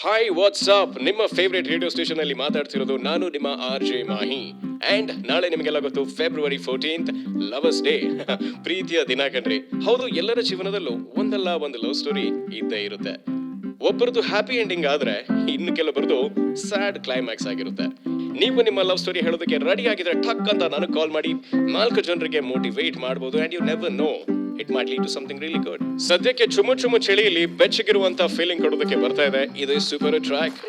Hi WhatsApp, ನಿಮ್ಮ favourite radio station ಅಲ್ಲಿ ಮಾತಾಡ್ತಿರೋದು ನಾನು ನಿಮ್ಮ RJ ಮಾಹಿ. ಅಂಡ್ ನಾಳೆ ನಿಮಗೆಲ್ಲ ಗೊತ್ತು February 14th ಲವರ್ಸ್ ಡೇ. ಪ್ರೀತಿಯ ದಿನ ಕಣ್ರಿ. ಹೌದು, ಎಲ್ಲರ ಜೀವನದಲ್ಲೂ ಒಂದಲ್ಲ ಒಂದು ಲವ್ ಸ್ಟೋರಿ ಇದ್ದೇ ಇರುತ್ತೆ. ಒಬ್ಬರದು ಹ್ಯಾಪಿ ಎಂಡಿಂಗ್ ಆದ್ರೆ ಇನ್ನು ಕೆಲವರದು ಸ್ಯಾಡ್ ಕ್ಲೈಮ್ಯಾಕ್ಸ್ ಆಗಿರುತ್ತೆ. ನೀವು ನಿಮ್ಮ ಲವ್ ಸ್ಟೋರಿ ಹೇಳೋದಕ್ಕೆ ರೆಡಿ ಆಗಿದ್ರೆ ಠಕ್ ಅಂತ ನನಗೆ ಕಾಲ್ ಮಾಡಿ 4 ಜನರಿಗೆ ಮೋಟಿವೇಟ್ ಮಾಡಬಹುದು. And you never know, it might lead to something really good. ಸದ್ಯಕ್ಕೆ ಚುಮು ಚುಮು ಚಳಿಯಲ್ಲಿ ಬೆಚ್ಚಗಿರುವಂತ ಫೀಲಿಂಗ್ ಕೊಡೋದಕ್ಕೆ ಬರ್ತಾ ಇದೆ ಇದು ಸೂಪರ್ ಟ್ರ್ಯಾಕ್.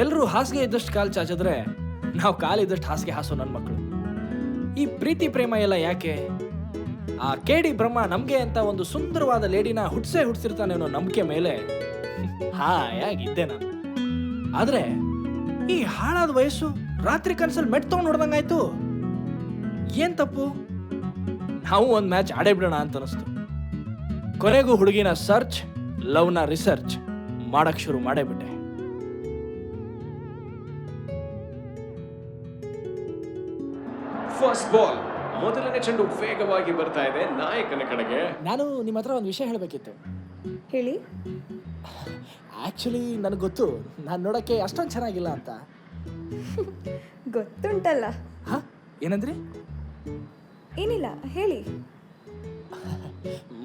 ಎಲ್ಲರೂ ಹಾಸಿಗೆ ಇದ್ದಷ್ಟು ಕಾಲು ಚಾಚಿದ್ರೆ ನಾವು ಕಾಲಿದ್ದಷ್ಟು ಹಾಸಿಗೆ ಹಾಸೋ ನನ್ನ ಮಕ್ಕಳು. ಈ ಪ್ರೀತಿ ಪ್ರೇಮ ಎಲ್ಲ ಯಾಕೆ? ಆ KD ಬ್ರಹ್ಮ ನಮಗೆ ಅಂತ ಒಂದು ಸುಂದರವಾದ ಲೇಡಿನ ಹುಟ್ಟಿಸಿರ್ತಾನೆ ಅನ್ನೋ ನಂಬಿಕೆ ಮೇಲೆ ಹಾಯಾಗಿದ್ದೆ ನಾನು. ಆದ್ರೆ ಈ ಹಾಳಾದ ವಯಸ್ಸು ರಾತ್ರಿ ಕನ್ಸಲ್ಲಿ ಮೆಟ್ ತಗೊಂಡು ನೋಡ್ದಂಗಾಯ್ತು. ಏನ್ ತಪ್ಪು? ನಾವು ಒಂದು ಮ್ಯಾಚ್ ಆಡೇ ಬಿಡೋಣ ಅಂತ ಅನಿಸ್ತು. ಕೊನೆಗೂ ಹುಡುಗಿನ ಸರ್ಚ್, ಲವ್ನ ರಿಸರ್ಚ್ ಮಾಡಕ್ ಶುರು ಮಾಡೇ ಬಿಟ್ಟೆ. ಫಸ್ಟ್ ಬಾಲ್, ಮೊದಲನೇ ಚೆಂಡು ವೇಗವಾಗಿ ಬರ್ತಾ ಇದೆ ನಾಯಕನ ಕಡೆಗೆ. ನಾನು ನಿಮ್ಮ ಹತ್ರ ಒಂದು ವಿಷಯ ಹೇಳಬೇಕಿತ್ತು. ಹೇಳಿ. ಆ್ಯಕ್ಚುಲಿ ನನಗೆ ಗೊತ್ತು ನಾನು ನೋಡೋಕ್ಕೆ ಅಷ್ಟೊಂದು ಚೆನ್ನಾಗಿಲ್ಲ ಅಂತ. ಗೊತ್ತುಂಟಲ್ಲ. ಹಾಂ, ಏನಂದ್ರಿ? ಏನಿಲ್ಲ, ಹೇಳಿ.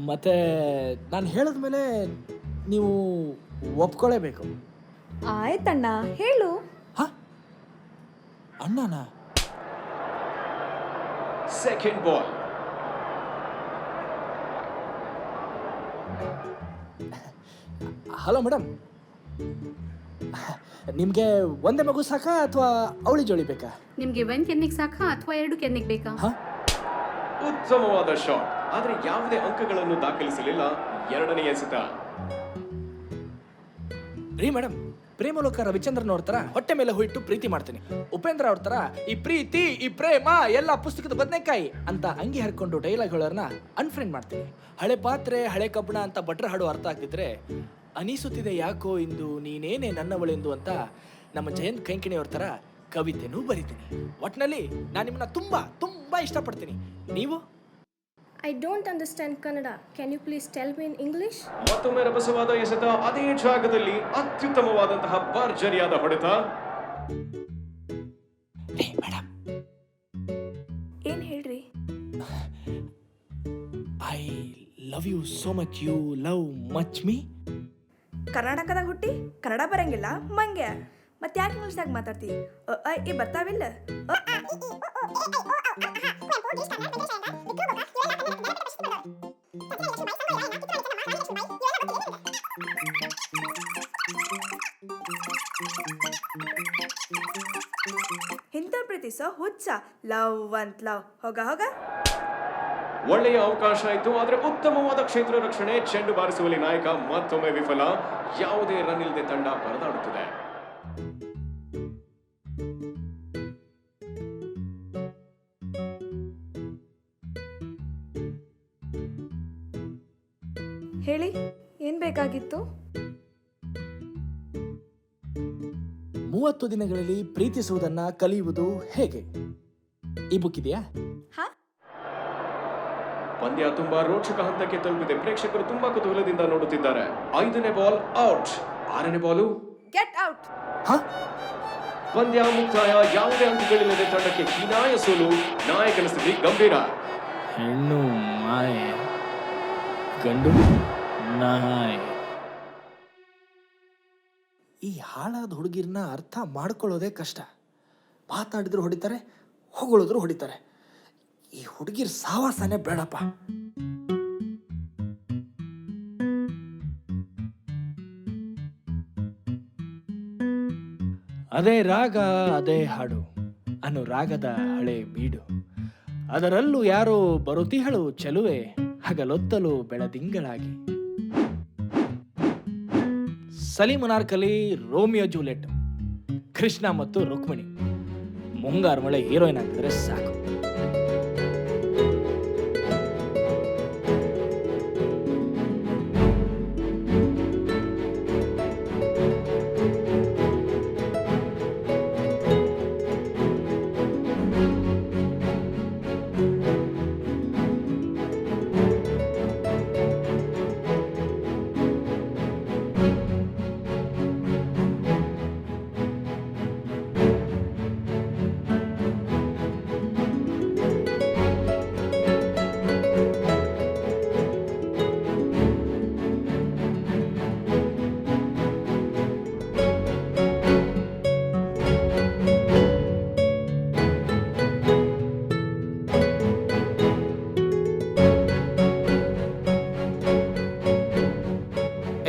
ಮತ್ತೆ ನಾನು ಹೇಳಿದ್ಮೇಲೆ ನೀವು ಒಪ್ಕೊಳ್ಳೇಬೇಕು. ಆಯ್ತಣ್ಣ, ಹೇಳು. ಹಾಂ, ಅಣ್ಣನಾ? ಸೆಕೆಂಡ್ ಬಾಲ್, ಹಲೋ ಮೇಡಮ್, ನಿಮಗೆ ಒಂದೇ ಮಗು ಸಾಕಾ ಅಥವಾ ಅವಳಿ ಜೋಳಿ ಬೇಕಾ? ನಿಮ್ಗೆ ಒಂದ್ ಕೆನ್ನಿಗೆ ಸಾಕಾ ಅಥವಾ 2 ಕೆನ್ನಿಗೆ ಬೇಕಾ? ಹಾಂ, ಉತ್ತಮವಾದ ಶಾಟ್, ಆದ್ರೆ ಯಾವುದೇ ಅಂಕಗಳನ್ನು ದಾಖಲಿಸಲಿಲ್ಲ. ಎರಡನೇ ಎಸೆತ. ರೀ ಮೇಡಮ್, ಪ್ರೇಮಲೋಕ ರವಿಚಂದ್ರನ್ ಅವ್ರ ತರ ಹೊಟ್ಟೆ ಮೇಲೆ ಹೋಯಿಟ್ಟು ಪ್ರೀತಿ ಮಾಡ್ತೀನಿ. ಉಪೇಂದ್ರ ಅವ್ರ ತರ ಈ ಪ್ರೀತಿ ಈ ಪ್ರೇಮ ಎಲ್ಲ ಪುಸ್ತಕದ ಬದನೆಕಾಯಿ ಅಂತ ಅಂಗಿ ಹರ್ಕೊಂಡು ಡೈಲಾಗ್ ಹೇಳೋರ್ನ ಅನ್ಫ್ರೆಂಡ್ ಮಾಡ್ತೀನಿ. ಹಳೆ ಪಾತ್ರೆ ಹಳೆ ಕಬ್ಬಣ ಅಂತ ಭಟ್ರ ಹಾಡು ಅರ್ಥ ಆಗ್ತಿದ್ರೆ ಅನಿಸುತ್ತಿದೆ ಯಾಕೋ ಇಂದು ನೀನೇನೆ ನನ್ನವಳೆಂದು ಅಂತ ನಮ್ಮ ಜಯಂತ್ ಕೈಂಕಿಣಿ ಅವ್ರ ತರ ಕವಿತೆನೂ ಬರೀತೀನಿ. ಒಟ್ನಲ್ಲಿ ನಾನು ನಿಮ್ಮನ್ನ ತುಂಬಾ ತುಂಬಾ ಇಷ್ಟಪಡ್ತೀನಿ. ನೀವು? I don't understand Kannada. Can you please tell me in English? ಮತ್ತೊಮ್ಮೆ ರಭಸವಾದ ಎಸೆತ, ಅದೇ ಜಾಗದಲ್ಲಿ ಅತ್ಯುತ್ತಮವಾದಂತಹ ಭರ್ಜರಿಯಾದ ಹೊಡೆತ. ಮೇಡಮ್, ಏನ್ ಹೇಳ್ರಿ? Love you so much, you love much me. ಕರ್ನಾಟಕದಾಗ ಹುಟ್ಟಿ ಕನ್ನಡ ಬರಂಗಿಲ್ಲ ಮಂಗೆ, ಮತ್ತೆ ಯಾಕೆ ಇಂಗ್ಲೀಷ್ದಾಗ ಮಾತಾಡ್ತಿ? ಈ ಬರ್ತಾವಿಲ್ಲ? ಇಂಥ ಪ್ರೀತಿಸೋ ಹುಚ್ಚ ಲವ್ ಅಂತ ಲವ್. ಹೋಗ ಹೋಗ. ಒಳ್ಳೆಯ ಅವಕಾಶ ಇತ್ತು, ಆದರೆ ಉತ್ತಮವಾದ ಕ್ಷೇತ್ರ ರಕ್ಷಣೆ. ಚೆಂಡು ಬಾರಿಸುವಲ್ಲಿ ನಾಯಕ ಮತ್ತೊಮ್ಮೆ ವಿಫಲ. ಯಾವುದೇ ರನ್ ಇಲ್ಲದೆ ತಂಡ ಪರದಾಡುತ್ತಿದೆ. ಹೇಳಿ, ಏನ್ ಬೇಕಾಗಿತ್ತು? 30 ದಿನಗಳಲ್ಲಿ ಪ್ರೀತಿಸುವುದನ್ನ ಕಲಿಯುವುದು ಹೇಗೆ? ಈ ಬುಕ್ ಇದೆಯಾ? ಹಾ, ಪಂದ್ಯ ತುಂಬಾ ರೋಚಕ ಹಂತಕ್ಕೆ ತಲುಪಿದೆ. ಪ್ರೇಕ್ಷಕರು ತುಂಬಾ ಕುತೂಹಲದಿಂದ ನೋಡುತ್ತಿದ್ದಾರೆ. 5ನೇ ಬಾಲ್ ಔಟ್. 6ನೇ ಬಾಲು ಗೆಟ್ ಔಟ್. ಹಾ, ಪಂದ್ಯ ಮುಕ್ತಾಯ. ಯಾವುದೇ ಅಂಕಗಳಿಲ್ಲದೆ ತಂಡಕ್ಕೆ ಹೀನಾಯ ಸೋಲು. ನಾಯಕನ ಸ್ಥಿತಿ ಗಂಭೀರ. ಹೆಣ್ಣು ಮಾಯೆ, ಗಂಡು ನಾಯಿ. ಈ ಹಾಳಾದ ಹುಡುಗಿರ್ನ ಅರ್ಥ ಮಾಡ್ಕೊಳ್ಳೋದೇ ಕಷ್ಟ. ಮಾತಾಡಿದ್ರು ಹೊಡಿತಾರೆ, ಹೊಗಳಿದ್ರು ಹೊಡಿತಾರೆ. ಈ ಹುಡುಗಿರ್ ಸಾವಾಸನೆ ಬೇಡಪ್ಪ. ಅದೇ ರಾಗ ಅದೇ ಹಾಡು ಅನುರಾಗದ ಹಳೆ ಬೀಡು, ಅದರಲ್ಲೂ ಯಾರೋ ಬರುತಿಹಳು ಚೆಲುವೆ ಹಗಲೊತ್ತಲು ಬೆಳದಿಂಗಳಾಗಿ. ಸಲೀಂ ಅನಾರ್ಕಲಿ, ರೋಮಿಯೋ ಜೂಲಿಯಟ್, ಕೃಷ್ಣ ಮತ್ತು ರುಕ್ಮಿಣಿ. ಮುಂಗಾರು ಮಳೆ ಹೀರೋಯಿನ್ ಆಗಿದ್ರೆ ಸಾಕು.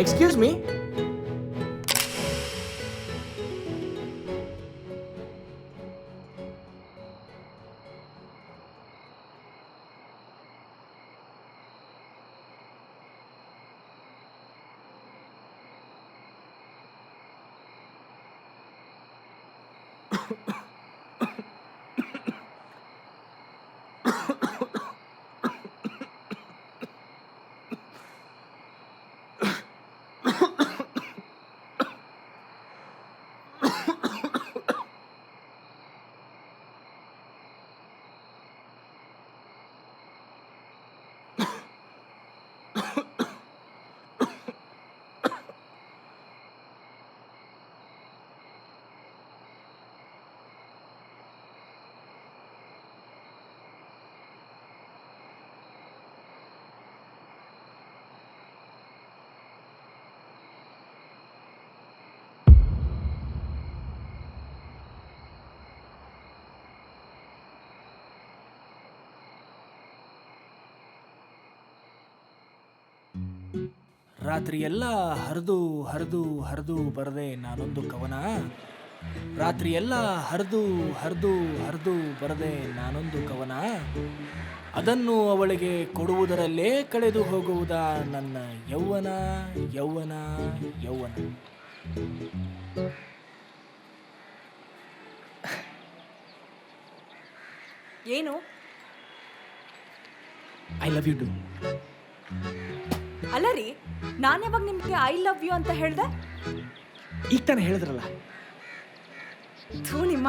Excuse me? ರಾತ್ರಿ ಎಲ್ಲ ಹರಿದು ಹರಿದು ಹರಿದು ಬರದೆ ನಾನೊಂದು ಕವನ. ರಾತ್ರಿ ಎಲ್ಲ ಹರಿದು ಹರಿದು ಹರಿದು ಬರದೆ ನಾನೊಂದು ಕವನ. ಅದನ್ನು ಅವಳಿಗೆ ಕೊಡುವುದರಲ್ಲೇ ಕಳೆದು ಹೋಗುವುದ ನನ್ನ ಯೌವನ ಯೌವನ ಯೌವನ. ಏನು? I love you too. ಅಲ್ಲ ರೀ, ನಾನು ಯಾವಾಗ ನಿಮ್ಗೆ ಐ ಲವ್ ಯು ಅಂತ ಹೇಳ್ದೆ? ಈಗ ತಾನೇ ಹೇಳಿದ್ರಲ್ಲ. ಥೂ ನಿಮ್ಮ.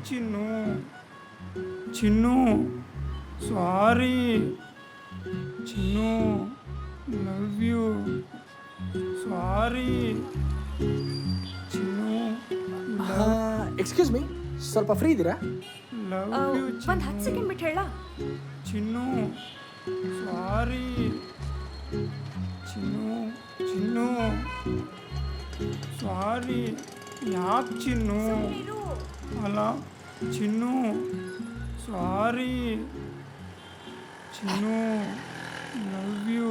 Chinnu Chinnu sorry Chinnu love you sorry Chinnu excuse me, ಸ್ವಲ್ಪ ಫ್ರೀ ಇದ್ದೀರಾ? ಲವ್ ಯು ಒಂದು 10 ಸೆಕೆಂಡ್ ಬಿಟ್ಟು ಹೇಳ. ಚಿನ್ನು ಸಾರಿ ಚಿನ್ನು ಚಿನ್ನು ಸಾರಿ ಯಾಕೆ ಚಿನ್ನು ಅಲ್ಲ ಚಿನ್ನು ಸಾರಿ ಚಿನ್ನು ಲವ್ ಯು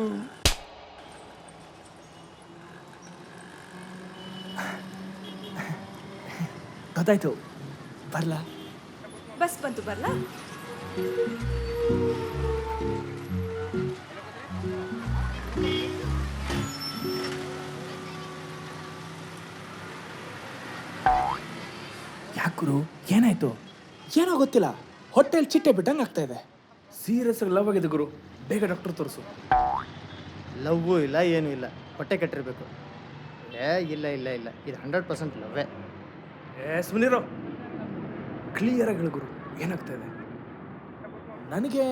ಗೊತ್ತಾಯ್ತು, ಬರಲಾ? ಬಸ್ ಬಂತು, ಬರ್ಲಾ? ಯಾಕುರು, ಏನಾಯ್ತು? ಏನೋ ಗೊತ್ತಿಲ್ಲ, ಹೊಟ್ಟೆಲಿ ಚಿಟ್ಟೆ ಬಿಟ್ಟಂಗೆ ಆಗ್ತಾ ಇದೆ. ಸೀರಿಯಸ್ ಆಗಿ ಲವ್ ಆಗಿದೆ ಗುರು, ಬೇಗ ಡಾಕ್ಟರ್ ತೋರಿಸು. ಲವ್ವು ಇಲ್ಲ ಏನೂ ಇಲ್ಲ, ಹೊಟ್ಟೆ ಕೆಟ್ಟಿರಬೇಕು. ಇಲ್ಲ ಇಲ್ಲ ಇಲ್ಲ, ಇದು 100% ಲವ್ವೇ. ಸುಮ್ಮನಿರೋ, ಕ್ಲಿಯರ್ ಆಗಿ ಹೇಳು ಗುರು, ಏನಾಗ್ತಾ ಇದೆ? ನನಗೆ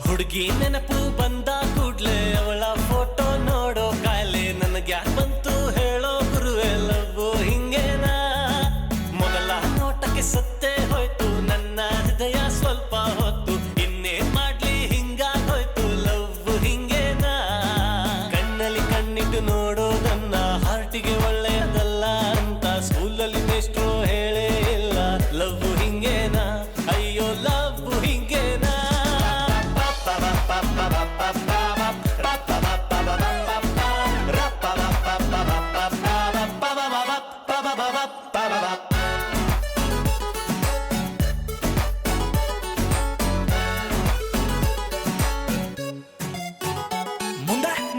ಹುಡುಗಿ ನೆನಪು ಬಂದ ಕೂಡ್ಲೆ ಅವಳ ಫೋಟೋ ನೋಡೋ ಕಾಯಿಲೆ ನನಗ್ಯಾಕ್ ಬಂತು ಹೇಳೋ ಗುರುವೆ ಲವ್ ಹಿಂಗೇನಾ? ಮೊದಲ ನೋಟಕ್ಕೆ ಸತ್ತೇ ಹೋಯ್ತು ನನ್ನ ಹೃದಯ ಸ್ವಲ್ಪ ಹೊತ್ತು, ಇನ್ನೇನ್ ಮಾಡ್ಲಿ ಹಿಂಗಾಗೋಯ್ತು ಲವ್ ಹಿಂಗೇನಾ? ಕಣ್ಣಲ್ಲಿ ಕಣ್ಣಿಟ್ಟು ನೋಡೋ ನನ್ನ ಹಾರ್ಟಿಗೆ ಒಳ್ಳೆಯದಲ್ಲ ಅಂತ ಸ್ಕೂಲಲ್ಲಿ ಮೇಷ್ಟ್ರು ಹೇಳೇ ಇಲ್ಲ. ಲವ್ ಹಿಂಗೇನಾ? ಅಯ್ಯೋ ಲವ್ ಹಿಂಗೇನಾ?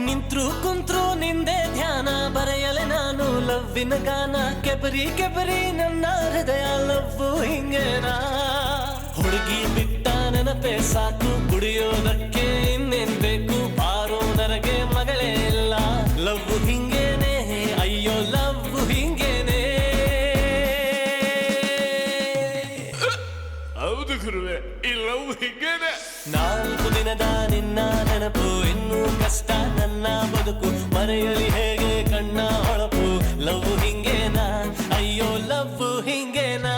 ನಿಂತ್ರು ಕುಂತ್ರು ನಿಂದೆ ಧ್ಯಾನ, ಬರೆಯಲೆ ನಾನು ಲವ್ವಿನ ಗಾನ. ಕೆಬರಿ ಕೆಬರಿ ನನ್ನ ಹೃದಯ ಲವ್ ಹಿಂಗೇನಾ? ಹುಡುಗಿ ಬಿಟ್ಟ ನೆನಪೇ ಸಾಕು, ಕುಡಿಯೋದಕ್ಕೆ ಇನ್ನೇನ್ ಬೇಕು? ಬಾರೋ ನನಗೆ ಮಗಳೇ ಇಲ್ಲ. ಲವ್ ಹಿಂಗೇನೆ, ಅಯ್ಯೋ ಲವ್ ಹಿಂಗೇನೆ. ಹೌದು ಗುರುವೆ, ಈ ಲವ್ ಹಿಂಗೇನೆ. 4 ದಿನದ ನಿನ್ನ ನೆನಪು ಇನ್ನೂ ಕಷ್ಟ ನನ್ನ ಬದುಕು, ಮರೆಯಲಿ ಹೇಗೆ ಕಣ್ಣ ಹೊಳಪು? ಲವ್ ಹಿಂಗೇನಾ? ಅಯ್ಯೋ ಲವ್ ಹಿಂಗೇನಾ?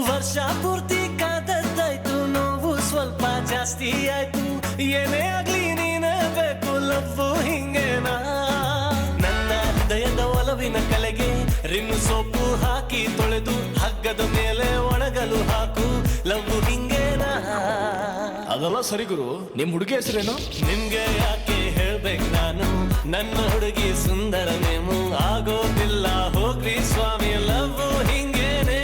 ವರ್ಷ ಪೂರ್ತಿ ಕಾದದ್ದಾಯ್ತು, ನೋವು ಸ್ವಲ್ಪ ಜಾಸ್ತಿ ಆಯ್ತು. ಏನೇ ಆಗ್ಲಿ ನೀನೇ ಬೇಕು, ಲವ್ ಹಿಂಗೇನಾ? ನನ್ನ ಹೃದಯದ ಒಲವಿನ ಕಲೆಗೆ ರಿನ್ನು ಸೋಪು ಹಾಕಿ ತೊಳೆದು ಹಗ್ಗದ ಮೇಲೆ ಒಣಗಲು ಹಾಕು. ಲವ್ ಹಿಂಗೇನಾ? ಅದೆಲ್ಲ ಸರಿ ಗುರು, ನಿಮ್ಮ ಹುಡುಗಿ ಹೆಸರೇನು? ನಿಮ್ಗೆ ಯಾಕೆ ಹೇಳ್ಬೇಕು ನಾನು, ನನ್ನ ಹುಡುಗಿ ಸುಂದರ ನೇಮು. ಆಗೋದಿಲ್ಲ ಹೋಗ್ರಿ ಸ್ವಾಮಿ, ಲವ್ ಹಿಂಗೇನೆ.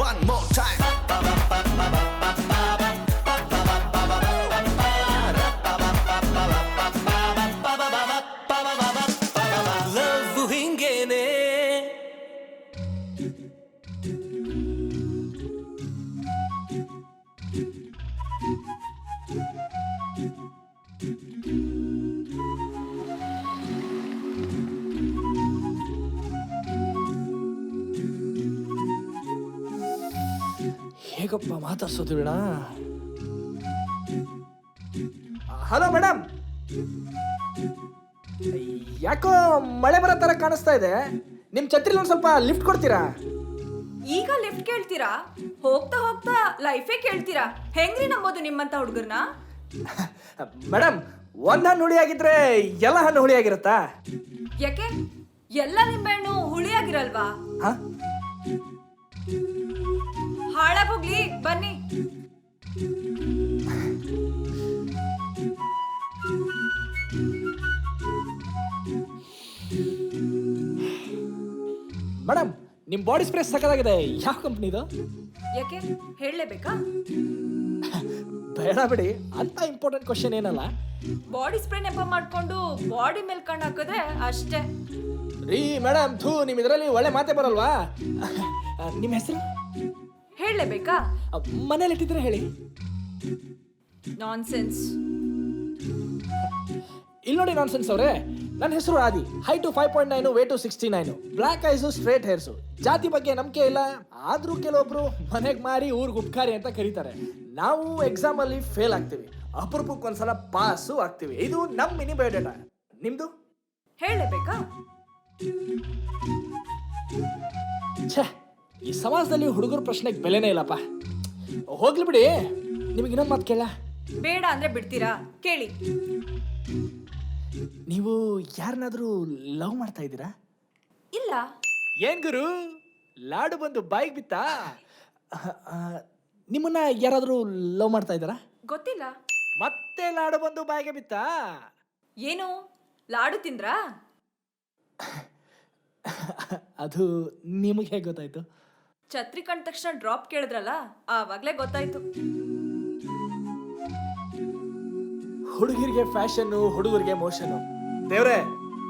One more time. ಲವ್ ಹಿಂಗೇನೆ. ಹೇಗಪ್ಪ ಮಾತಾಡ್ಸೋದು ಬೇಡ? ಹಲೋ ಮೇಡಮ್, ಯಾಕೋ ಮಳೆ ಬರೋ ಥರ ಕಾಣಿಸ್ತಾ ಇದೆ. ನಿಮ್ಮ ಛತ್ರಿಲಿ ಒಂದು ಸ್ವಲ್ಪ ಲಿಫ್ಟ್ ಕೊಡ್ತೀರಾ? ಈಗ ಲಿಫ್ಟ್ ಕೇಳ್ತೀರಾ? ಹೋಗ್ತಾ ಹೋಗ್ತಾ ಲೈಫೇ ಕೇಳ್ತೀರಾ? ಹೆಂಗ್ರಿ ನಂಬೋದು ನಿಮ್ಮಂತ ಹುಡುಗರ್ನ? ಮೇಡಮ್, ಒಂದು ಹಣ್ಣು ಹುಳಿ ಆಗಿದ್ರೆ ಎಲ್ಲ ಹಣ್ಣು ಹುಳಿ ಆಗಿರುತ್ತಾ? ಯಾಕೆ ಎಲ್ಲ ನಿಂಬೆಹಣ್ಣು ಹುಳಿಯಾಗಿರಲ್ವಾ? ಹಾ ಹಾಳಾಗೋಗ್ಲಿ ಬನ್ನಿ. ಮೇಡಮ್, ನಿಮ್ಮ ಬಾಡಿ ಸ್ಪ್ರೇ ಸಕ್ಕತ್ತಾಗಿದೆ. ಯಾವ ಕಂಪ್ನಿದು? ಯಾಕೆ ಹೇಳಲೇಬೇಕಾ? ಬೇಡ ಬಿಡಿ, ಅಂತ ಇಂಪಾರ್ಟೆಂಟ್ ಕ್ವಶನ್ ಏನಲ್ಲ. ಬಾಡಿ ಸ್ಪ್ರೇ ನೆಪ ಮಾಡ್ಕೊಂಡು ಬಾಡಿ ಮೇಲೆ ಕಣ್ಣು ಹಾಕಿದ್ರೆ ಅಷ್ಟೇ. ರೀ ಮೇಡಮ್, ನಿಮ್ಮ ಇದರಲ್ಲಿ ಒಳ್ಳೆ ಮಾತೆ ಬರಲ್ವಾ? ನಿಮ್ಮ ಹೆಸರು ಹೇಳಲೇಬೇಕಾ? ಮನೇಲಿ ಇಟ್ಟಿದ್ರೆ ಹೇಳಿ. ನಾನ್ಸೆನ್ಸ್. ಇಲ್ಲಿ ನೋಡಿ ನಾನ್ಸೆನ್ಸ್ ಅವರೇ, ನನ್ನ ಹೆಸರು ಆದಿ. Height 5.9, weight 69, black ice, straight hairs. ಜಾತಿ ಬಗ್ಗೆ ನಂಬಿಕೆ ಇಲ್ಲ, ಆದ್ರೂ ಕೆಲವೊಬ್ರು ಮನೆಗೆ ಮಾರಿ ಊರಿಗೆ ಉಪ್ಕಾರಿ ಅಂತ ಕರೀತಾರೆ. ನಾವು ಎಕ್ಸಾಮ್ ಅಲ್ಲಿ ಫೇಲ್ ಆಗ್ತೀವಿ, ಅಪರೂಪಕ್ಕೊಂದ್ಸಲ ಪಾಸು ಆಗ್ತೀವಿ. ಇದು ನಮ್ಮ ಮಿನಿ ಬಯೋಡೇಟಾ. ನಿಮ್ದು ಹೇಳಲೇಬೇಕಾ? ಛೇ, ಈ ಸಮಾಜದಲ್ಲಿ ಹುಡುಗರ ಪ್ರಶ್ನೆಗೆ ಬೆಲೆನೇ ಇಲ್ಲಪ್ಪ. ಹೋಗ್ಲಿ ಬಿಡಿ, ನಿಮಗೆ ಇನ್ನೊಂದು ಮಾತು ಕೇಳ? ಬೇಡ ಅಂದ್ರೆ ಬಿಡ್ತೀರಾ? ಕೇಳಿ. ನೀವು ಯಾರನ್ನಾದ್ರೂ ಲವ್ ಮಾಡ್ತಾ ಇದ್ದೀರಾ? ಇಲ್ಲ. ಏನ್ ಗುರು, ಲಾಡು ಬಂದು ಬಾಯಿಗೆ ಬಿತ್ತಾ? ನಿಮ್ಮನ್ನ ಯಾರಾದ್ರೂ ಲವ್ ಮಾಡ್ತಾ ಇದ್ದಾರಾ? ಗೊತ್ತಿಲ್ಲ. ಮತ್ತೆ ಲಾಡು ಬಂದು ಬಾಯಿಗೆ ಬಿತ್ತಾ? ಏನು ಲಾಡು ತಿಂದ್ರಾ? ಅದು ನಿಮಗೆ ಹೇಗೆ ಗೊತ್ತಾಯ್ತು? ಛತ್ರಿ ಕಂಡ ತಕ್ಷಣ ಡ್ರಾಪ್ ಕೇಳಿದ್ರಲ್ಲ, ಆವಾಗ್ಲೇ ಗೊತ್ತಾಯ್ತು. ಹುಡುಗಿರಿಗೆ ಫ್ಯಾಷನ್ನು, ಹುಡುಗರಿಗೆ ಮೋಷನ್ನು. ದೇವ್ರೆ,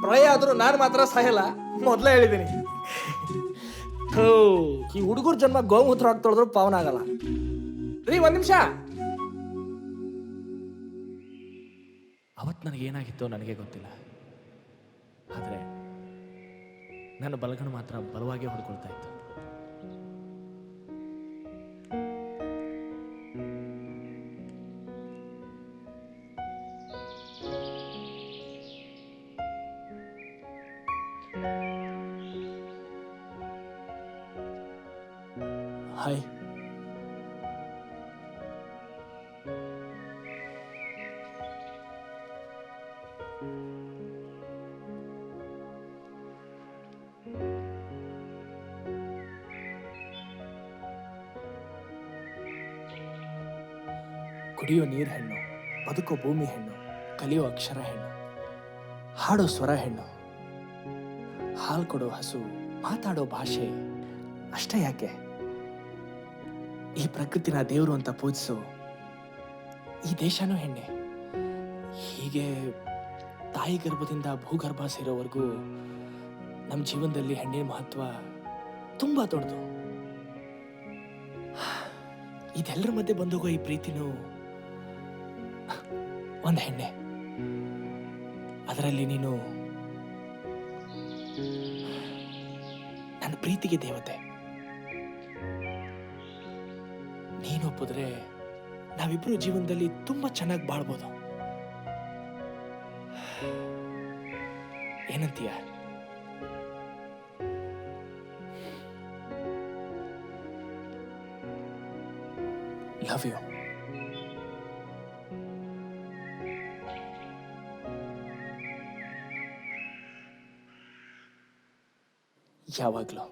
ಪ್ರಳಯ ಆದ್ರೂ ನಾನು ಮಾತ್ರ ಸಾಯಲ್ಲ, ಮೊದಲೇ ಹೇಳಿದ್ದೀನಿ. ಈ ಹುಡುಗರ ಜನ್ಮ ಗೋಮೂತ್ರ ಹಾಕಿ ತೊಳೆದ್ರು ಪಾವನ ಆಗಲ್ಲ. ರೀ, ಒಂದ್ ನಿಮಿಷ. ಅವತ್ತು ನನಗೇನಾಗಿತ್ತೋ ನನಗೆ ಗೊತ್ತಿಲ್ಲ, ಆದರೆ ನನ್ನ ಬಲಗಣ್ಣು ಮಾತ್ರ ಬಲವಾಗಿ ಹೊಡ್ಕೊಳ್ತಾ ಇತ್ತು. ಹಾಯ್. ಕುಡಿಯೋ ನೀರು ಹೆಣ್ಣು, ಬದುಕೋ ಭೂಮಿ ಹೆಣ್ಣು, ಕಲಿಯೋ ಅಕ್ಷರ ಹೆಣ್ಣು, ಹಾಡೋ ಸ್ವರ ಹೆಣ್ಣು, ಹಾಲು ಕೊಡೋ ಹಸು, ಮಾತಾಡೋ ಭಾಷೆ. ಅಷ್ಟೇ ಯಾಕೆ, ಈ ಪ್ರಕೃತಿನ ದೇವರು ಅಂತ ಪೂಜಿಸು ಈ ದೇಶನೂ ಹೆಣ್ಣೆ. ಹೀಗೆ ತಾಯಿ ಗರ್ಭದಿಂದ ಭೂಗರ್ಭ ಸೇರೋವರೆಗೂ ನಮ್ಮ ಜೀವನದಲ್ಲಿ ಹೆಣ್ಣಿನ ಮಹತ್ವ ತುಂಬಾ ದೊಡ್ಡದು. ಇದೆಲ್ಲರ ಮಧ್ಯೆ ಬಂದೋಗೋ ಈ ಪ್ರೀತಿನೂ ಒಂದು ಹೆಣ್ಣೆ. ಅದರಲ್ಲಿ ನೀನು ನನ್ನ ಪ್ರೀತಿಗೆ ದೇವತೆ. ನೀನೊಪ್ಪಿದ್ರೆ ನಾವಿಬ್ರು ಜೀವನದಲ್ಲಿ ತುಂಬಾ ಚೆನ್ನಾಗಿ ಬಾಳ್ಬೋದು. ಏನಂತೀಯ? Love you. ಯಾವಾಗ್ಲೂ.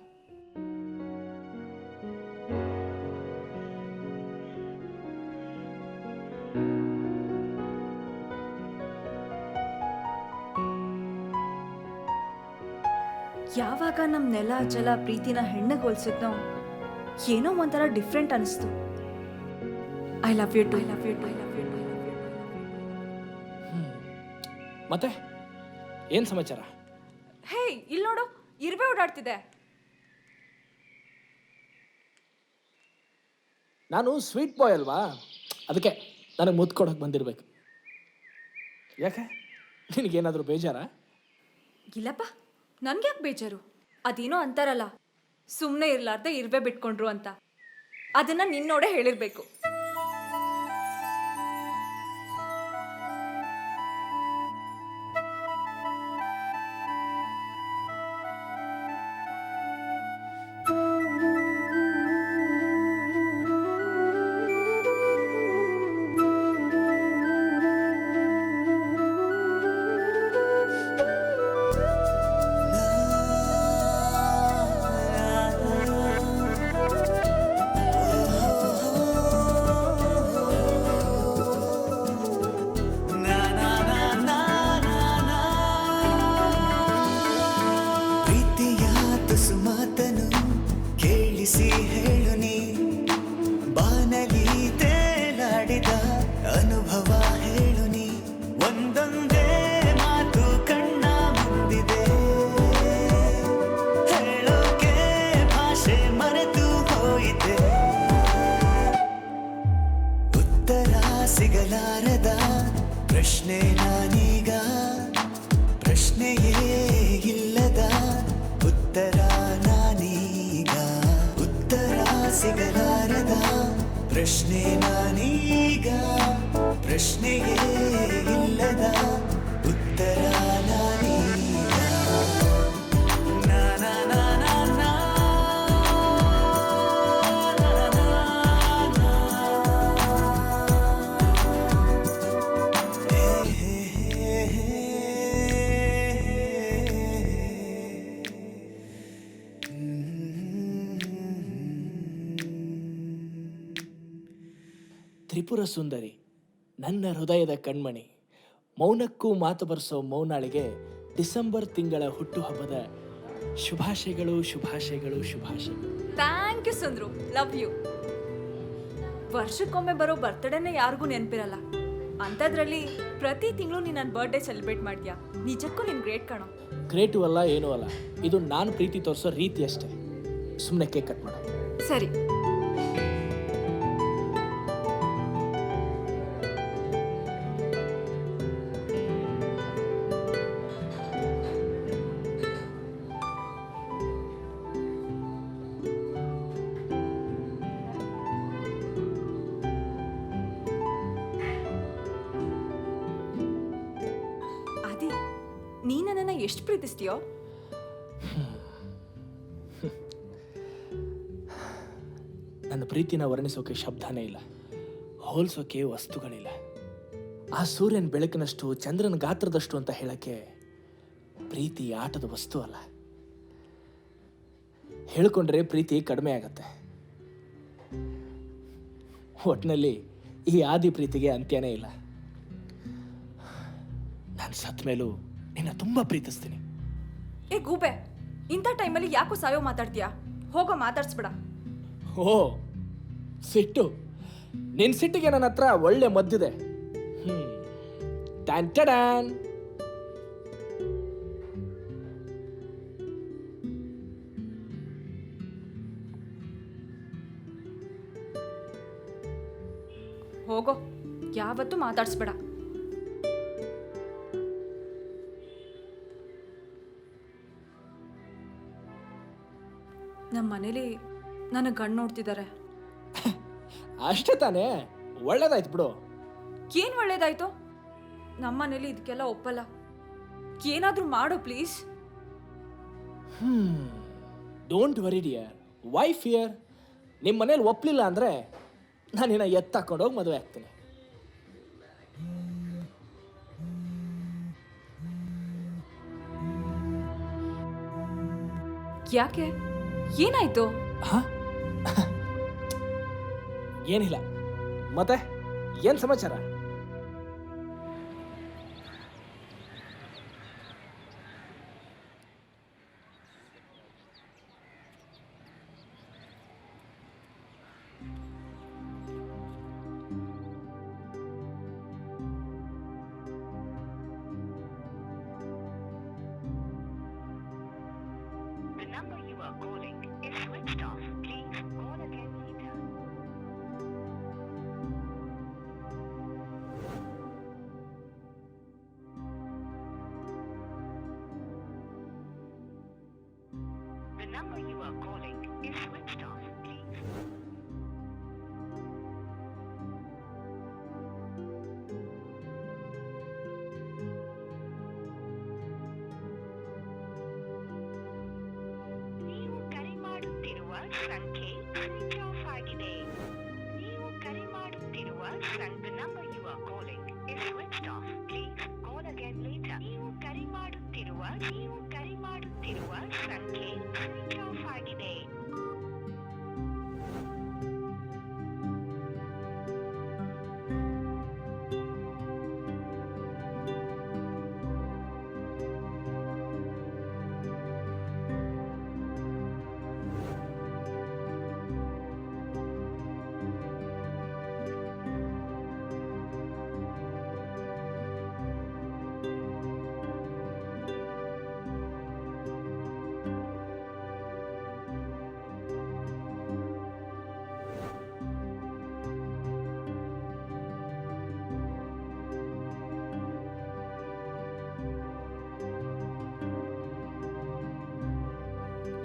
ಯಾವಾಗ ನಮ್ಮ ನೆಲ ಜಲ ಪ್ರೀತಿನ ಹೆಣ್ಣಿಗೆ ಹೋಲಿಸಿದ್ನೋ ಏನೋ ಒಂಥರ ಡಿಫ್ರೆಂಟ್ ಅನಿಸ್ತು. I love you too. ಮತ್ತೆ ಏನ್ ಸಮಾಚಾರ? ಹೇ, ಇಲ್ಲಿ ನೋಡು, ಇರುವೆ ಓಡಾಡ್ತಿದೆ. ನಾನು ಸ್ವೀಟ್ ಬಾಯ್ ಅಲ್ವಾ, ಅದಕ್ಕೆ ನನಗೆ ಮುದ್ದು ಕೊಡೋಕೆ ಬಂದಿರಬೇಕು. ಯಾಕೆ, ನಿನಗೇನಾದರೂ ಬೇಜಾರಾ? ಇಲ್ಲಪ್ಪ, ನನ್ಗ್ಯಾಕೆ ಬೇಜಾರು? ಅದೇನೋ ಅಂತಾರಲ್ಲ, ಸುಮ್ಮನೆ ಇರ್ಲಾರ್ದೆ ಇರುವೆ ಬಿಟ್ಕೊಂಡ್ರು ಅಂತ. ಅದನ್ನ ನಿನ್ನೋಡೆ ಹೇಳಿರ್ಬೇಕು. ಪ್ರಶ್ನೆ ನಾನೀಗ ಪ್ರಶ್ನೆಯೇ ಇಲ್ಲದ ಉತ್ತರ ನಾನೀಗ ಉತ್ತರ ಸಿಗಲಾರದ ಪ್ರಶ್ನೆ ನಾನೀಗ ಪ್ರಶ್ನೆಯೇ ಇಲ್ಲದ ಉತ್ತರ ನಾನೀಗ ನಾ ನಾ ನಾ ನಾ ನಾ ತ್ರಿಪುರ ಸುಂದರಿ, ನನ್ನ ಹೃದಯದ ಕಣ್ಮಣಿ, ಮೌನಕ್ಕೂ ಮಾತು ಬರೆಸೋ ಮೌನಾಳಿಗೆ ಡಿಸೆಂಬರ್ ತಿಂಗಳ ಹುಟ್ಟುಹಬ್ಬದ ಶುಭಾಶಯಗಳು ಶುಭಾಶಯಗಳು ಶುಭಾಶಯಗಳು. Thank you Sundru, love you. ವರ್ಷಕ್ಕೊಮ್ಮೆ ಬರೋ ಬರ್ತ್ಡೇನೇ ಯಾರಿಗೂ ನೆನಪಿರಲ್ಲ, ಅಂಥದ್ರಲ್ಲಿ ಪ್ರತಿ ತಿಂಗಳು ನೀನು ನನ್ನ ಬರ್ಡೇ ಸೆಲೆಬ್ರೇಟ್ ಮಾಡ್ತೀಯಾ. ನಿಜಕ್ಕೂ ನೀನು ಗ್ರೇಟ್ ಕಣೋ. ಗ್ರೇಟು ಅಲ್ಲ ಏನೂ ಅಲ್ಲ, ಇದು ನಾನು ಪ್ರೀತಿ ತೋರಿಸೋ ರೀತಿ ಅಷ್ಟೇ. ಸುಮ್ಮನೆ ಕೇಕ್ ಕಟ್ ಮಾಡು. ಸರಿ. ಆದಿ, ನೀ ನನ್ನನ್ನು ಎಷ್ಟು ಪ್ರೀತಿಸ್ತೀಯೋ? ನನ್ನ ಪ್ರೀತಿನ ವರ್ಣಿಸೋಕೆ ಶಬ್ದನೇ ಇಲ್ಲ, ಹೋಲಿಸೋಕೆ ವಸ್ತುಗಳಿಲ್ಲ. ಆ ಸೂರ್ಯನ ಬೆಳಕಿನಷ್ಟು ಚಂದ್ರನ ಗಾತ್ರದಷ್ಟು ಅಂತ ಹೇಳಕ್ಕೆ ಪ್ರೀತಿ ಆಟದ ವಸ್ತು ಅಲ್ಲ. ಹೇಳ್ಕೊಂಡ್ರೆ ಪ್ರೀತಿ ಕಡಿಮೆ ಆಗತ್ತೆ. ಒಟ್ಟಿನಲ್ಲಿ ಈ ಆದಿ ಪ್ರೀತಿಗೆ ಅಂತ್ಯನೇ ಇಲ್ಲ. ನಾನು ಸತ್ತ ಮೇಲೂ ನಿನ್ನ ತುಂಬ ಪ್ರೀತಿಸ್ತೀನಿ. ಏ ಗೂಬೆ, ಇಂಥ ಟೈಮಲ್ಲಿ ಯಾಕೋ ಸಾಯೋ ಮಾತಾಡ್ತೀಯಾ? ಹೋಗೋ, ಮಾತಾಡ್ಸ್ಬೇಡ. ಓ ಸಿಟ್ಟು, ನಿನ್ನ ಸಿಟ್ಟಿಗೆ ನನ್ನ ಹತ್ರ ಒಳ್ಳೆ ಮದ್ದಿದೆ. Tan tan. ಹೋಗೋ, ಯಾವತ್ತೂ ಮಾತಾಡ್ಸ್ಬೇಡ. ನಮ್ಮ ಮನೇಲಿ ನನ್ನ ಗಂಡು ನೋಡ್ತಿದ್ದಾರೆ. ಅಷ್ಟೇ ತಾನೇ, ಒಳ್ಳೇದಾಯ್ತು ಬಿಡು. ಏನು ಒಳ್ಳೇದಾಯ್ತು? ನಮ್ಮ ಮನೇಲಿ ಇದಕ್ಕೆಲ್ಲ ಒಪ್ಪಲ್ಲ. ಏನಾದರೂ ಮಾಡು please. Don't worry dear, why fear? ನಿಮ್ಮ ಮನೇಲಿ ಒಪ್ಪಲಿಲ್ಲ ಅಂದರೆ ನಾನು ನಿನ್ನ ಎತ್ತಾಕೊಂಡೋಗಿ ಮದುವೆ ಆಗ್ತೀನಿ. ಯಾಕೆ, ಏನಾಯ್ತು? ಏನಿಲ್ಲ, ಮತ್ತೆ ಏನು ಸಮಾಚಾರ? The number you are calling is switched off. Please call again later. The number you are calling is switched off. Please. ನೀವು ಕರೆ ಮಾಡುತ್ತಿರುವ ಸಂಖ್ಯೆ ಸ್ವಿಚ್ ಆಫ್ ಆಗಿದೆ. ನೀವು ಕರೆ ಮಾಡುತ್ತಿರುವ The number you are calling is switched off. Please call again later. ನೀವು ಕರೆ ಮಾಡುತ್ತಿರುವ ಸಂಖ್ಯೆ ಸ್ವಿಚ್ ಆಫ್ ಆಗಿದೆ.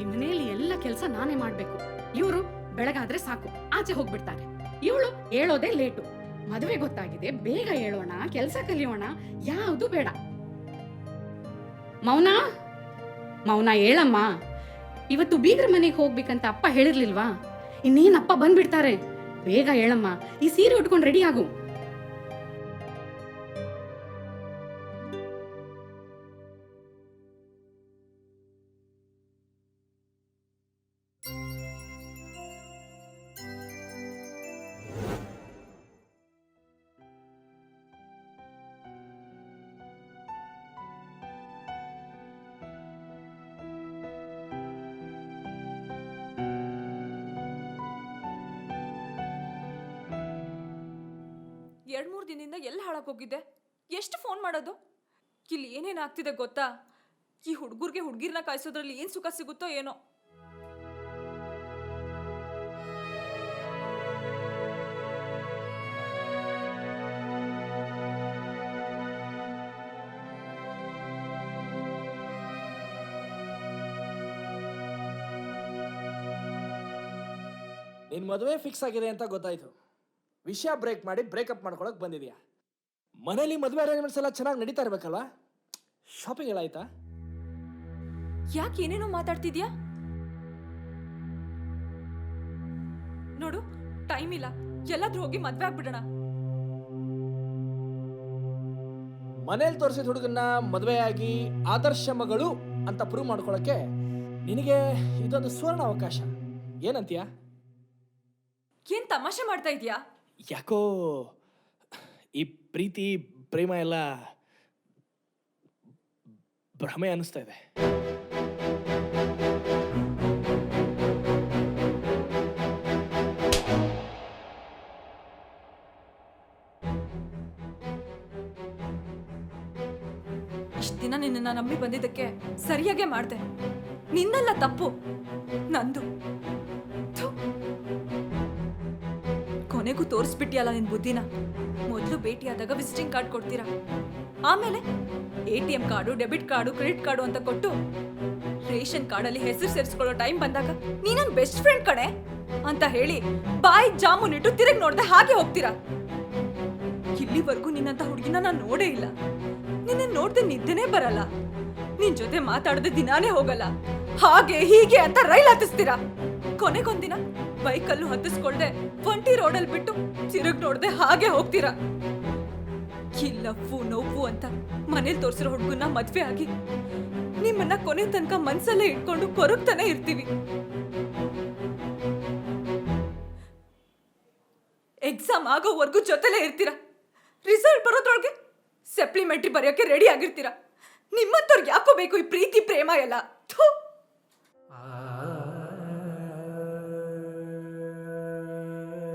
ಈ ಮನೆಯಲ್ಲಿ ಎಲ್ಲ ಕೆಲಸ ನಾನೇ ಮಾಡ್ಬೇಕು. ಇವರು ಬೆಳಗಾದ್ರೆ ಸಾಕು ಆಚೆ ಹೋಗ್ಬಿಡ್ತಾರೆ. ಇವಳು ಹೇಳೋದೇ ಲೇಟು. ಮದುವೆ ಗೊತ್ತಾಗಿದೆ, ಬೇಗ ಹೇಳೋಣ, ಕೆಲಸ ಕಲಿಯೋಣ, ಯಾವುದು ಬೇಡ. ಮೌನ ಮೌನ ಹೇಳಮ್ಮ. ಇವತ್ತು ಬೀಗ್ರ ಮನೆಗೆ ಹೋಗ್ಬೇಕಂತ ಅಪ್ಪ ಹೇಳಿರ್ಲಿಲ್ವಾ? ಇನ್ನೇನ್ ಅಪ್ಪ ಬಂದ್ಬಿಡ್ತಾರೆ. ಬೇಗ ಹೇಳಮ್ಮ, ಈ ಸೀರೆ ಉಟ್ಕೊಂಡು ರೆಡಿ ಆಗು. ಎರಡು ಮೂರು ದಿನದಿಂದ ಎಲ್ಲಿ ಹಾಳಾಗೋಗಿದ್ದೆ? ಎಷ್ಟು ಫೋನ್ ಮಾಡೋದು? ಇಲ್ಲಿ ಏನೇನು ಆಗ್ತಿದೆ ಗೊತ್ತಾ? ಈ ಹುಡುಗರಿಗೆ ಹುಡುಗಿರ್ನ ಕಾಯಿಸೋದ್ರಲ್ಲಿ ಏನು ಸುಖ ಸಿಗುತ್ತೋ ಏನೋ. ನಿನ್ನ ಮದುವೆ ಫಿಕ್ಸ್ ಆಗಿದೆ ಅಂತ ಗೊತ್ತಾಯ್ತು. ವಿಷಯ ಬ್ರೇಕ್ ಮಾಡಿ ಬ್ರೇಕಪ್ ಮಾಡ್ಕೊಳಕ್ ಬಂದಿದ್ಯಾ. ಮನೇಲಿ ಮದುವೆ ಅರೇಂಜ್ಮೆಂಟ್ಸ್ ಎಲ್ಲ ಚೆನ್ನಾಗಿ ನಡೀತಾ ಇರ್ಬೇಕಲ್ವಾ? ಶಾಪಿಂಗ್ ಎಲ್ಲ ಆಯ್ತಾ? ಯಾಕೆ ಏನೇನೋ ಮಾತಾಡ್ತಿದ್ಯಾ? ನೋಡು, ಟೈಮ್ ಇಲ್ಲ, ಎಲ್ಲಾದ್ರೂ ಹೋಗಿ ಮದ್ವೆ ಆಗ್ಬಿಡೋಣ. ಮನೇಲಿ ತೋರಿಸಿದ ಹುಡುಗನ್ನ ಮದುವೆಯಾಗಿ ಆದರ್ಶ ಮಗಳು ಅಂತ ಪ್ರೂವ್ ಮಾಡ್ಕೊಳಕ್ಕೆ ನಿನಗೆ ಇದೊಂದು ಸುವರ್ಣ ಅವಕಾಶ. ಏನಂತೀಯ? ಏನ್ ತಮಾಷೆ ಮಾಡ್ತಾ ಇದ್ಯಾ? ಯಾಕೋ ಈ ಪ್ರೀತಿ ಪ್ರೇಮ ಎಲ್ಲ ಭ್ರಮೆ ಅನಿಸ್ತಾ ಇದೆ. ಇಷ್ಟ ದಿನ ನಿನ್ನ ನಂಬಿ ಬಂದಿದ್ದಕ್ಕೆ ಸರಿಯಾಗೆ ಮಾಡ್ದೆ. ನಿನ್ನಲ್ಲ ತಪ್ಪು, ನಂದು. ಥು. ಕೊನೆಗೂ ತೋರಿಸ್ಬಿಟ್ಟಿಯಲ್ಲ ನಿನ್ ಬುದ್ಧಿನ. ಮೊದಲು ಭೇಟಿಯಾದಾಗ ವಿಸಿಟಿಂಗ್ ಕಾರ್ಡ್ ಕೊಡ್ತೀರಾ, ಆಮೇಲೆ ATM card, debit card, credit card ಅಂತ ಕೊಟ್ಟು ರೇಷನ್ ಕಾರ್ಡಲ್ಲಿ ಹೆಸರು ಸೇರಿಸ್ಕೊಳ್ಳೋ ಟೈಮ್ ಬಂದಾಗ ನೀ ನನ್ನ ಬೆಸ್ಟ್ ಫ್ರೆಂಡ್ ಕಣೆ ಅಂತ ಹೇಳಿ ಬಾಯಿ ಜಾಮೂನ್ ಇಟ್ಟು ತಿರುಗಿ ನೋಡ್ದೆ ಹಾಗೆ ಹೋಗ್ತೀರಾ. ಇಲ್ಲಿವರೆಗೂ ನಿನ್ನಂತ ಹುಡುಗಿನ ನಾನು ನೋಡೇ ಇಲ್ಲ. ನಿನ್ನ ನೋಡ್ದೆ ನಿದ್ದೆನೇ ಬರಲ್ಲ. ನಿನ್ ಜೊತೆ ಮಾತಾಡದೆ ದಿನಾನೇ ಹೋಗಲ್ಲ. ಹಾಗೆ ಹೀಗೆ ಅಂತ ರೈಲ್ ಹತ್ತಿಸ್ತೀರಾ. ಕೊನೆಗೊಂದಿನ ಬೈಕಲ್ಲೂ ಹತ್ತಿಸ್ಕೊಳ್ದೆ ಒಂಟಿ ರೋಡಲ್ಲಿ ಬಿಟ್ಟು ತಿರುಗ್ ನೋಡ್ದೆ ಹಾಗೆ ಹೋಗ್ತೀರಾ. ಲವ್ವು ನೋವು ಅಂತ ಮನೇಲಿ ತೋರ್ಸಿರೋ ಹುಡುಗನ್ನ ಮದ್ವೆ ಆಗಿ ನಿಮ್ಮನ್ನ ಕೊನೆ ತನಕ ಮನ್ಸಲ್ಲೇ ಇಟ್ಕೊಂಡು ಕೊರಗ್ತಾನೆ ಇರ್ತೀವಿ. ಎಕ್ಸಾಮ್ ಆಗೋವರೆಗೂ ಜೊತೆಲೇ ಇರ್ತೀರಾ. ರಿಸಲ್ಟ್ ಬರೋದ್ರೊಳಗೆ ಸಪ್ಲಿಮೆಂಟ್ರಿ ಬರೆಯೋಕೆ ರೆಡಿ ಆಗಿರ್ತೀರಾ. ನಿಮ್ಮಂತವ್ರಿಗೆ ಯಾಕೋ ಬೇಕು ಈ ಪ್ರೀತಿ ಪ್ರೇಮ ಎಲ್ಲ? ಥು.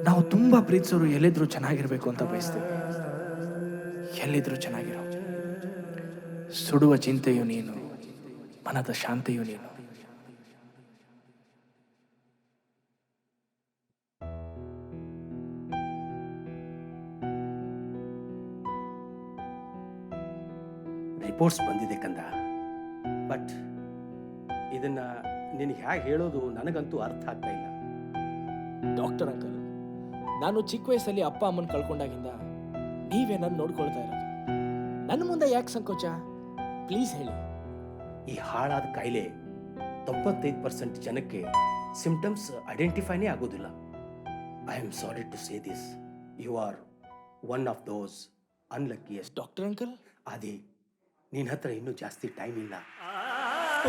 ನಾವು ತುಂಬಾ ಪ್ರೀತಿಸೋರು ಎಲ್ಲಿದ್ರು ಚೆನ್ನಾಗಿರ್ಬೇಕು ಅಂತ ಬಯಸ್ತೀವಿ. ಎಲ್ಲಿದ್ರು ಚೆನ್ನಾಗಿರೋ. ಸುಡುವ ಚಿಂತೆಯು ನೀನು, ಮನದ ಶಾಂತಿಯು ನೀನು. ರಿಪೋರ್ಟ್ಸ್ ಬಂದಿದೆ ಕಂದ, ಬಟ್ ಇದನ್ನ ನಿನಗೆ ಹೇಗೆ ಹೇಳೋದು ನನಗಂತೂ ಅರ್ಥ ಆಗ್ತಾ ಇಲ್ಲ. ಡಾಕ್ಟರ್ ಅಂಕಲ್, ನಾನು ಚಿಕ್ಕ ವಯಸ್ಸಲ್ಲಿ ಅಪ್ಪ ಅಮ್ಮನ ಕಳ್ಕೊಂಡಾಗಿಂದ ನೀವೇ ನನ್ನ ನೋಡ್ಕೊಳ್ತಾ ಇರೋದು. ನನ್ನ ಮುಂದೆ ಯಾಕೆ ಸಂಕೋಚ? ಪ್ಲೀಸ್ ಹೇಳಿ. ಈ ಹಾಳಾದ ಕಾಯಿಲೆ 95% ಜನಕ್ಕೆ ಸಿಂಪ್ಟಮ್ಸ್ ಐಡೆಂಟಿಫೈನೇ ಆಗೋದಿಲ್ಲ. I am sorry to say this. You are one of those unluckiest. Doctor uncle, ಅದೇ ನಿನ್ನ ಹತ್ರ ಇನ್ನೂ ಜಾಸ್ತಿ ಟೈಮ್ ಇಲ್ಲ.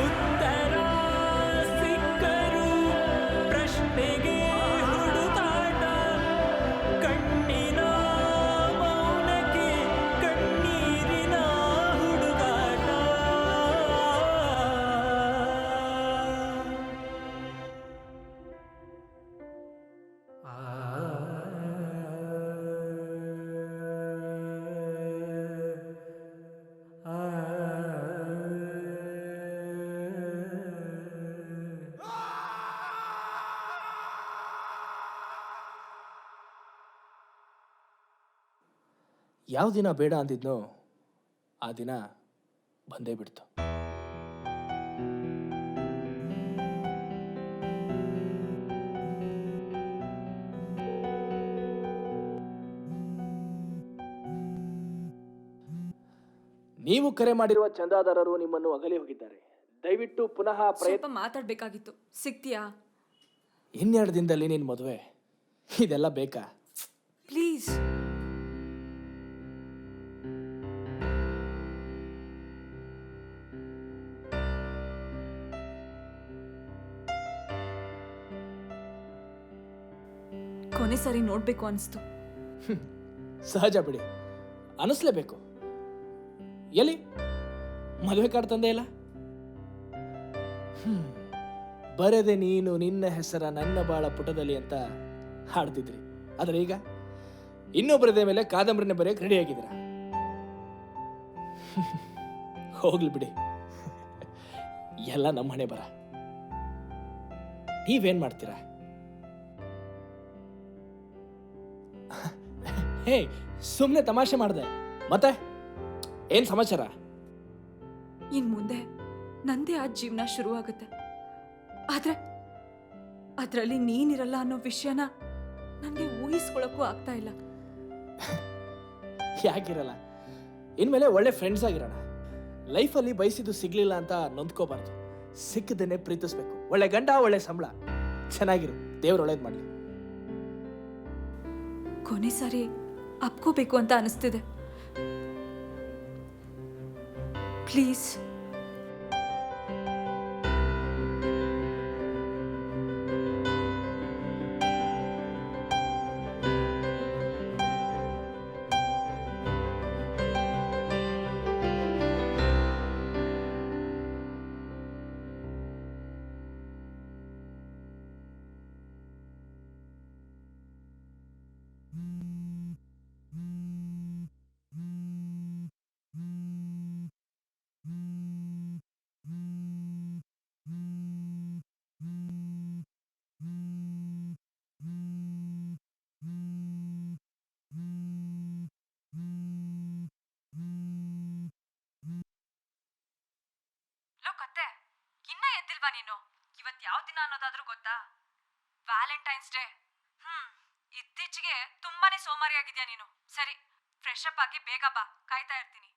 ಉತ್ತರ ಸಿಕ್ಕರು ಪ್ರಶ್ನೆಗೆ ಹುಡುಕಾಟ, ಕಣ್ಣಿನ ಮೌನಕ್ಕೆ ಕಣ್ಣೀರಿನ ಹುಡುಗಾಟ. ಯಾವ ದಿನ ಬೇಡ ಅಂದಿದ್ನೋ ಆ ದಿನ ಬಂದೇ ಬಿಡ್ತು. ನೀವು ಕರೆ ಮಾಡಿರುವ ಚಂದಾದಾರರು ನಿಮ್ಮನ್ನು ಅಗಲಿ ಹೋಗಿದ್ದಾರೆ. ದಯವಿಟ್ಟು ಪುನಃ ಸ್ವಲ್ಪ ಮಾತಾಡ್ಬೇಕಾಗಿತ್ತು. ಸಿಗ್ತೀಯಾ? 12 ದಿನದಲ್ಲಿ ನಿನ್ನ ಮದುವೆ, ಇದೆಲ್ಲ ಬೇಕಾ? ಪ್ಲೀಸ್. ಕೊನೆ ಸರಿ ನೋಡ್ಬೇಕು ಅನಿಸ್ತು. ಸಹಜ ಬಿಡಿ, ಅನಿಸ್ಲೇಬೇಕು. ಎಲ್ಲಿ ಮದುವೆ ಕಾರ್ಡ್ ತಂದೆ ಇಲ್ಲ? ಬರೆದೆ ನೀನು ನಿನ್ನ ಹೆಸರ ನನ್ನ ಬಾಳ ಪುಟದಲ್ಲಿ ಅಂತ ಹಾಡ್ತಿದ್ರಿ. ಆದ್ರೆ ಈಗ ಇನ್ನೊಬ್ಬರದೇ ಮೇಲೆ ಕಾದಂಬರಿನ ಬರೆಯಕ್ಕೆ ರೆಡಿ ಆಗಿದ್ದೀರ. ಹೋಗ್ಲಿ ಬಿಡಿ, ಎಲ್ಲ ನಮ್ಮ ಹಣೆ ಬರ. ನೀವೇನ್ ಮಾಡ್ತೀರಾ? ಹೇ, ಸುಮ್ಮನೆ ತಮಾಷೆ ಮಾಡಿದೆ. ಮತ್ತೆ ಏನ್ ಸಮಾಚಾರ? ಇನ್ ಮುಂದೆ ನಂದೇ ಆ ಜೀವನ ಶುರುವಾಗುತ್ತೆ. ಆದ್ರೆ ಅದರಲ್ಲಿ ನೀನಿರಲ್ಲ ಅನ್ನೋ ವಿಷಯನ ನನಗೆ ಊಹಿಸ್ಕೊಳಕ್ಕೂ ಆಗ್ತಾ ಇಲ್ಲ. ಯಾಕಿರಲ್ಲ? ಇನ್ಮೇಲೆ ಒಳ್ಳೆ ಫ್ರೆಂಡ್ಸ್ ಆಗಿರೋಣ. ಲೈಫಲ್ಲಿ ಬಯಸಿದ್ದು ಸಿಗ್ಲಿಲ್ಲ ಅಂತ ನೊಂದ್ಕೋಬಾರ್ದು. ಸಿಕ್ಕದನ್ನೇ ಪ್ರೀತಿಸ್ಬೇಕು. ಒಳ್ಳೆ ಗಂಡ, ಒಳ್ಳೆ ಸಂಬಳ, ಚೆನ್ನಾಗಿರು. ದೇವ್ರು ಒಳ್ಳೇದು ಮಾಡಲಿ. ಕೊನೆ ಸಾರಿ ಅಪ್ಕೋಬೇಕು ಅಂತ ಅನಿಸ್ತಿದೆ. ಪ್ಲೀಸ್. ಇನ್ನ ಎದ್ದಿಲ್ವಾ ನೀನು? ಇವತ್ ಯಾವ ದಿನ ಅನ್ನೋದಾದ್ರೂ ಗೊತ್ತಾ? Valentine's day. ಇತ್ತೀಚೆಗೆ ತುಂಬಾನೇ ಸೋಮಾರಿ ಆಗಿದ್ಯಾ ನೀನು. ಸರಿ, ಫ್ರೆಶ್ ಅಪ್ ಆಗಿ ಬೇಗ ಬಾ, ಕಾಯ್ತಾ ಇರ್ತೀನಿ.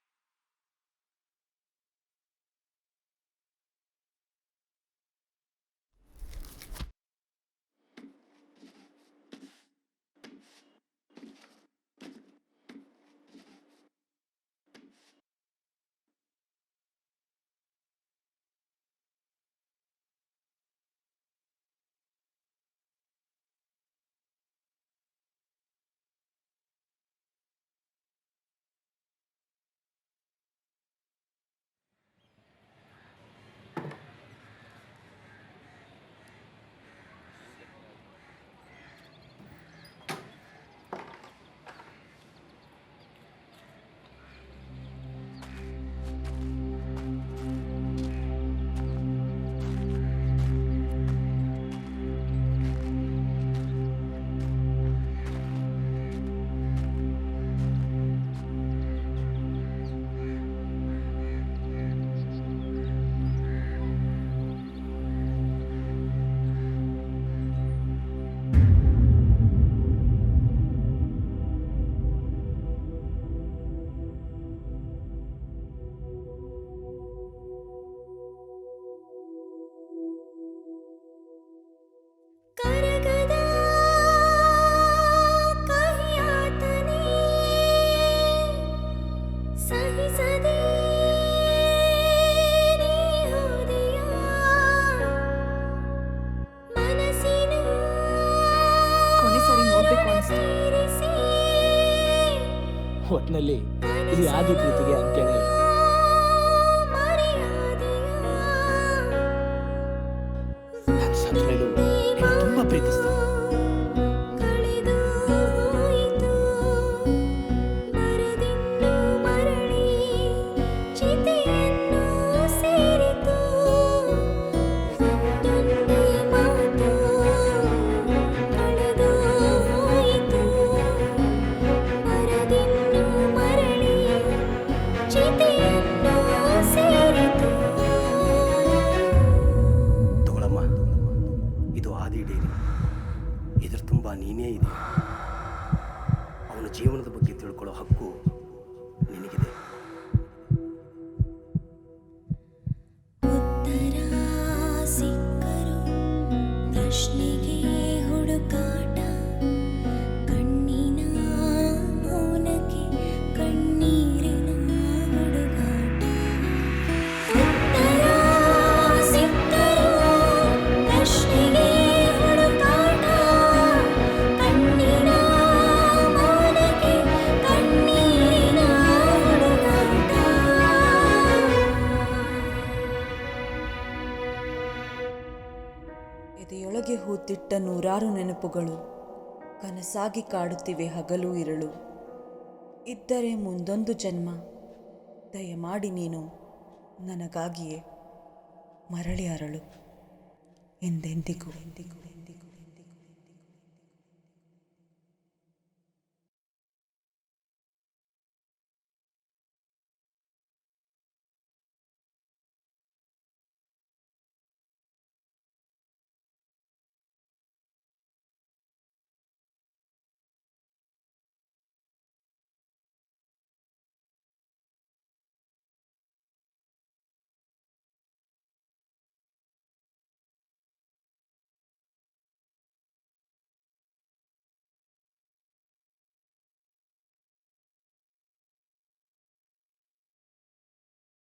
ಒಟ್ಟಿನಲ್ಲಿ ಈ ಆದಿ ಪ್ರೀತಿಗೆ ಅಂತ್ಯನೇ ಇಲ್ಲ. ನಾನು ಸತ್ತ ಮೇಲೂ ನೀನು ತುಂಬಾ ಪ್ರೀತಿಸ್ತೀನಿ. ನೀನೇ ಇದೆ. ಅವನ ಜೀವನದ ಬಗ್ಗೆ ತಿಳ್ಕೊಳ್ಳೋ ಹಕ್ಕು ನಿನಗಿದೆ. ಕೊಟ್ಟ ನೂರಾರು ನೆನಪುಗಳು ಕನಸಾಗಿ ಕಾಡುತ್ತಿವೆ ಹಗಲು ಇರಳು. ಇದ್ದರೆ ಮುಂದೊಂದು ಜನ್ಮ ದಯಮಾಡಿ ನೀನು ನನಗಾಗಿಯೇ ಮರಳಿ ಅರಳು ಎಂದೆಂದಿಗೂ.